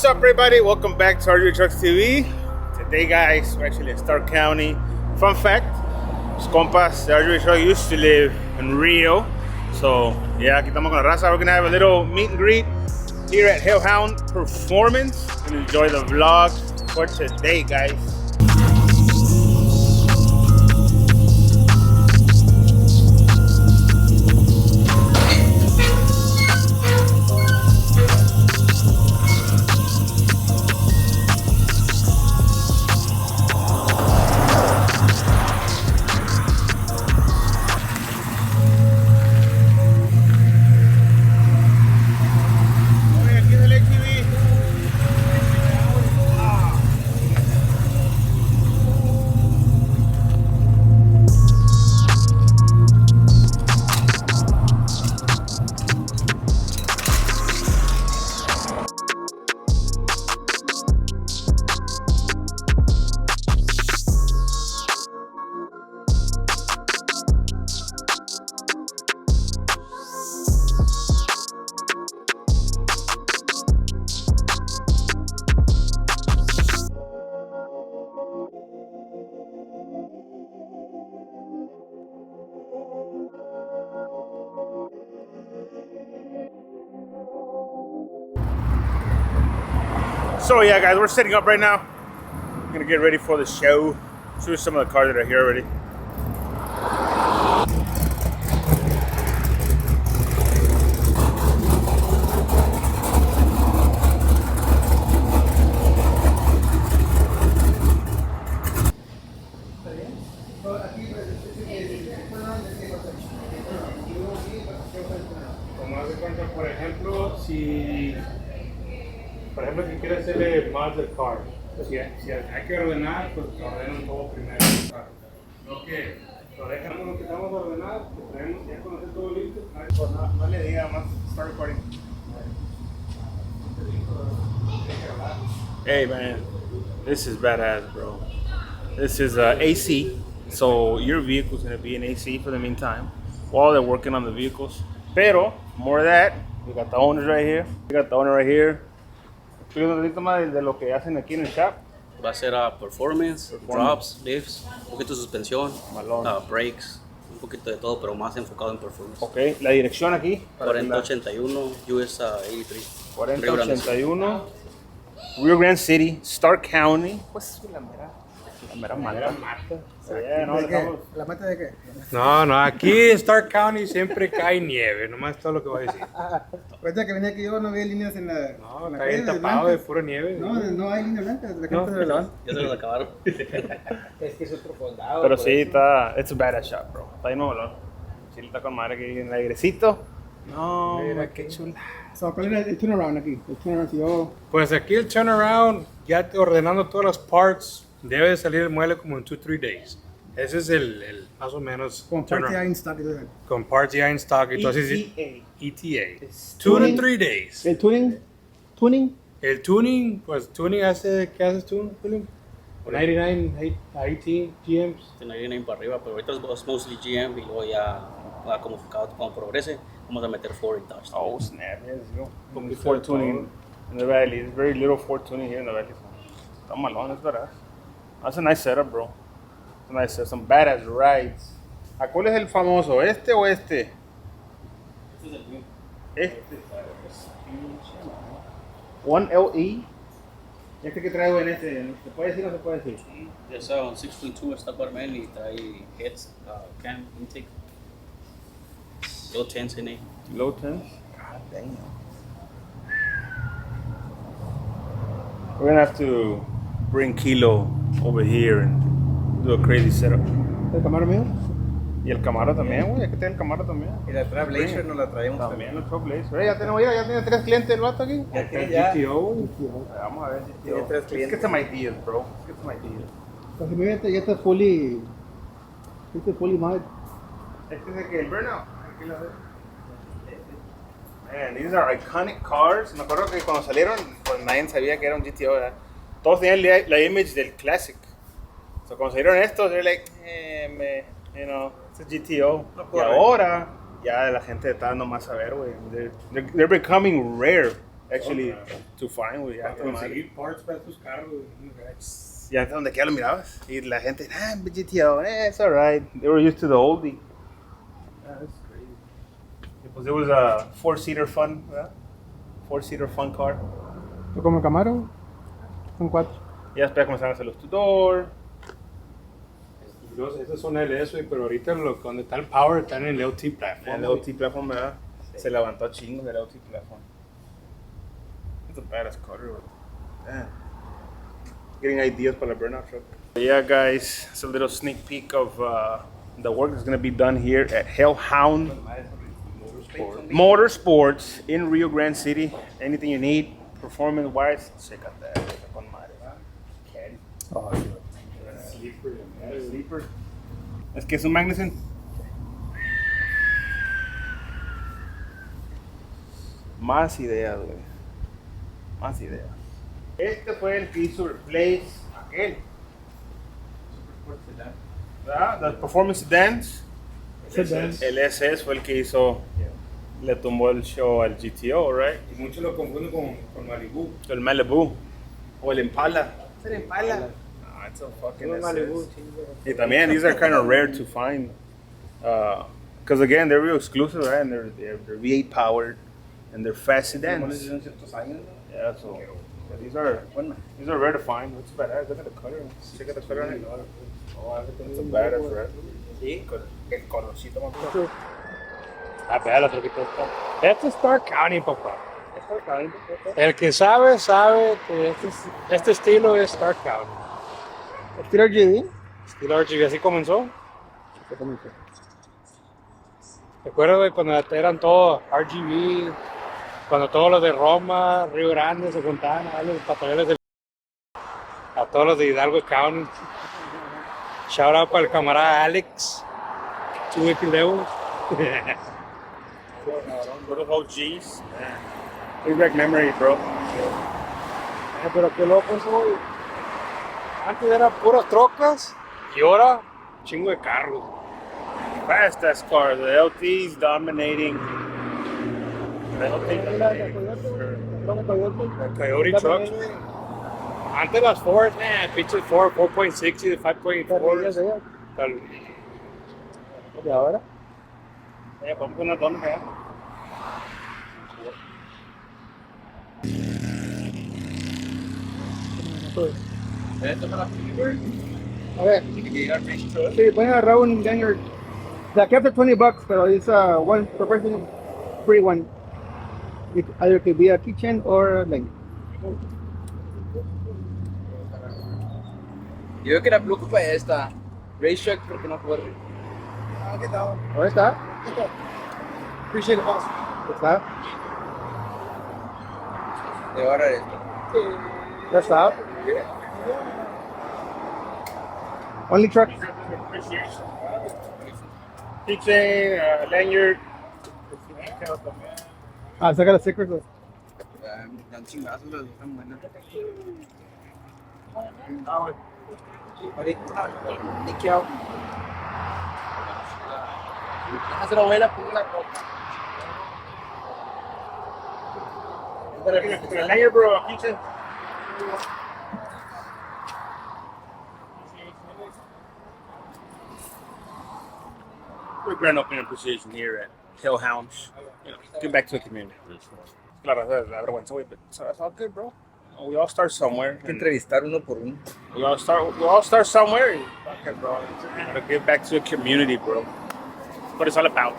up, everybody? Welcome back to RGVTRUCKS TV. Today, guys, we're actually in Stark County. Fun fact, los compas de RGVTRUCKS used to live in Rio. So, yeah, aquí estamos con la raza. We're gonna have a little meet and greet here at Hellhound Performance and enjoy the vlog for today, guys. So yeah, guys, we're setting up right now. We're gonna get ready for the show. Show you some of the cars that are here already. Como haz de cuenta, por ejemplo, si quiere hacerle más del car, si hay que ordenar, pues ordenan todo primero el carro. Lo que lo que vamos a ordenar, pues traemos ya cuando esté todo listo. Pues no le diga más, start recording. Hey man, this is badass, bro. This is AC, so your vehicle's gonna be in AC for the meantime while they're working on the vehicles. Pero more of that, we got the owners right here. We got the owner right here. Explica un poquito más de lo que hacen aquí en el shop. Va a ser performance, drops, lifts, un poquito de suspensión, brakes, un poquito de todo, pero más enfocado en performance. Ok, la dirección aquí. 4081 US 83. 4081 Rio Grande City, Stark County. Pues la mera marca. ¿La mata de qué? No, aquí en Stark County siempre cae nieve, nomás todo lo que voy a decir. Ahorita que venía aquí yo no había líneas en la. No, en la está bien calle, tapado de pura nieve. No hay líneas blancas, la gente se levanta. Ya se los acabaron. Es que es otro condado. Pero sí, está. It's a badass shop, bro. Está ahí nuevo, sí, está con madre aquí en el airecito. No, mira qué chula. ¿Cuál era el turnaround aquí? El turnaround, si yo. Pues aquí el turnaround, ya ordenando todas las parts, debe de salir el mueble como en 2-3 days. Ese es el más o menos. Con parts ya en stock. Con parts ya en stock. Entonces, ETA. 2 to 3 days. ¿El tuning? El tuning, pues tuning ¿qué haces tú, William? 99, 18 GMs. De 99 para arriba, pero ahorita es mostly GM y luego ya como enfocado, como progrese, vamos a meter Ford en Dodge. Oh snap, yes, go. Ford tuning in the valley. There's very little Ford tuning here in the valley. Está malón, es verdad. That's a nice setup, bro. Nice setup, some badass rides. ¿A cuál es el famoso? ¿Este o este? Este es el mío. Este. 1LE. Este que traigo en este, ¿se puede decir o no se puede decir? Ya sea un 6.2 está Barman y trae heads, cam, intake. Low tense en ahí. Low tense? God damn. We're gonna have to bring Kilo over here and do a crazy setup. ¿El Camaro mío? Y el Camaro también, güey, aquí tiene el Camaro también. Y la Trailblazer nos la traemos también. La Trailblazer. Ya tiene 3 clientes el vato aquí. Ya tiene ya. Vamos a ver si tiene 3 clientes. Let's get some ideas, bro. Let's get some ideas. Pues si ya está fully. Este es fully mod. Este es el Burnout. Aquí lo ves. Man, these are iconic cars. Me acuerdo que cuando salieron, pues nadie sabía que era un GTO, ¿verdad? Todos tenían la image del Classic. So, cuando salieron estos, they're like, you know, it's a GTO. Y ahora, ya la gente está dando más a ver, güey. They're becoming rare. actually to find, güey. Ya, Conseguir parts para tus carros. ya donde quiera lo mirabas. Y la gente, GTO, it's alright. They were used to the oldie. That's crazy. Pues it was a four-seater fun, ¿verdad? Four-seater fun car. Como el Camaro, son 4. Y después comenzaron a hacer los two-door. Esas son LS, güey, pero ahorita donde está el power está en el LT platform. El LT platform, ¿verdad? Se levantó chingo del LT platform. It's a badass car, güey. Damn. Getting ideas para la burnout truck. Yeah, guys, it's a little sneak peek of the work that's going to be done here at Hellhound Motorsports in Rio Grande City. Anything you need, performance-wise, check out that. Oh, sí. Sleeper. Es que es un Magnuson. Más ideas, güey. Más ideas. Este fue el que hizo replace aquel. ¿Verdad? The performance sedans. Sedans. El SS fue el que hizo. Le tumbó el show al GTO, right? Y muchos lo confunden con Malibu. El Malibu. O el Impala. Es el Impala. No, it's a fucking SS. Y también, these are kind of rare to find. Because again, they're real exclusive, right? And they're V8 powered. And they're fast sedans. Yeah, so these are rare to find. What's badass? Look at the color. Check out the color on it. Oh, that's a badass, right? Sí, con el colorcito más. Ah, pero la troquita está. Este es Stark County, papá. El que sabe, sabe que este estilo es Stark County. ¿Estilo RGB? Estilo RGV, así comenzó. ¿Te acuerdas, güey, cuando eran todos RGV? Cuando todos los de Roma, Río Grande se juntaban a los batallones a todos los de Hidalgo County. Shout out para el camarada Alex. Tuve Pileo. Little OGs. Bring back memory, bro. Pero qué loco eso, güey. Antes eran puras trocas y ahora chingo de carros. Fast as cars. The LT's dominating. The Coyote trucks. Antes las Ford, pinches Ford 4.6 y de 5.4. ¿Y ahora? Vamos con una dona acá. A ver. Sí, pueden agarrar un lanyard. Like after $20, pero it's one per person, free one. It either could be a kitchen or a lanyard. Yo creo que era preocupa esta Racetrack porque no corre. ¿Qué tal? ¿Dónde está? Appreciate it, boss. ¿Está? De ahora esto. ¿Ya está? Only truck. Kitchen, lanyard. Ah, saca los stickers. Güey. Dan chingazos, las están buenas. Ahorita, niqueado. Déjase la abuela, pongo la copa. El lanyard, bro. Kitchen. We're grand opening appreciation here at Hellhound. You know, give back to the community. Claro, la vergüenza, güey, but it's all good, bro. We all start somewhere. Hay que entrevistar uno por uno. We all start somewhere. And, fuck it, bro. We gotta give back to the community, bro. That's what it's all about.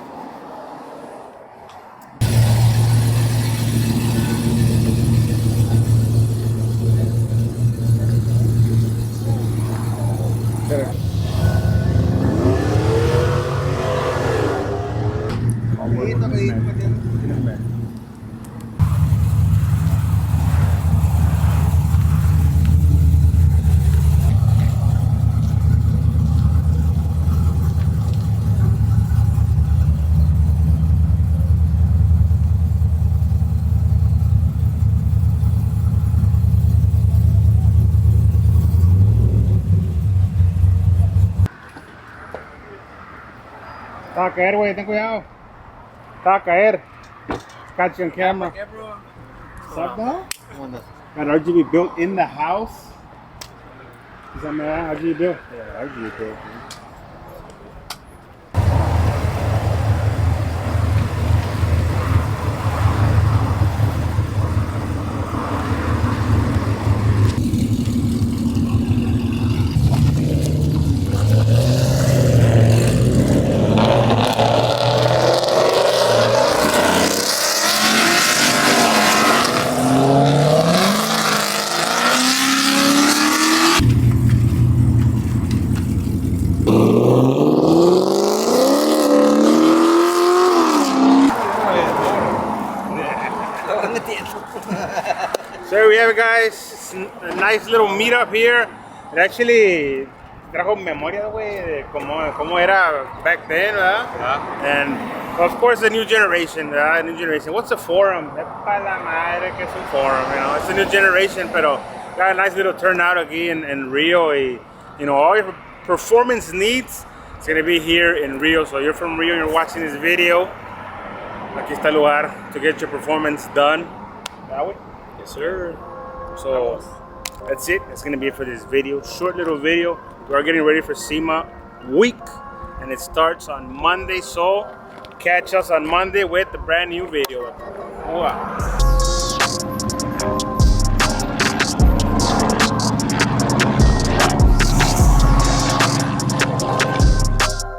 Está a caer, güey, ten cuidado. Está a caer. Catch on camera. ¿Qué, bro? What's up now? Got RGB built in the house. Is that man? RGB built? Yeah, RGB built. Man. So here we have it, guys. It's a nice little meetup here. It actually trajo memoria, güey, de cómo era back then, ¿verdad? Yeah. And of course the new generation, ¿verdad? New generation. What's a forum? Pa la madre que es un forum, you know. It's a new generation, pero got a nice little turnout aquí in Rio. Y, you know, all your performance needs, it's gonna be here in Rio. So you're from Rio, you're watching this video. Aquí está el lugar to get your performance done. That way? Yes, sir. So that's it. That's gonna be it for this video. Short little video. We are getting ready for SEMA week, and it starts on Monday. So catch us on Monday with the brand new video. Wow.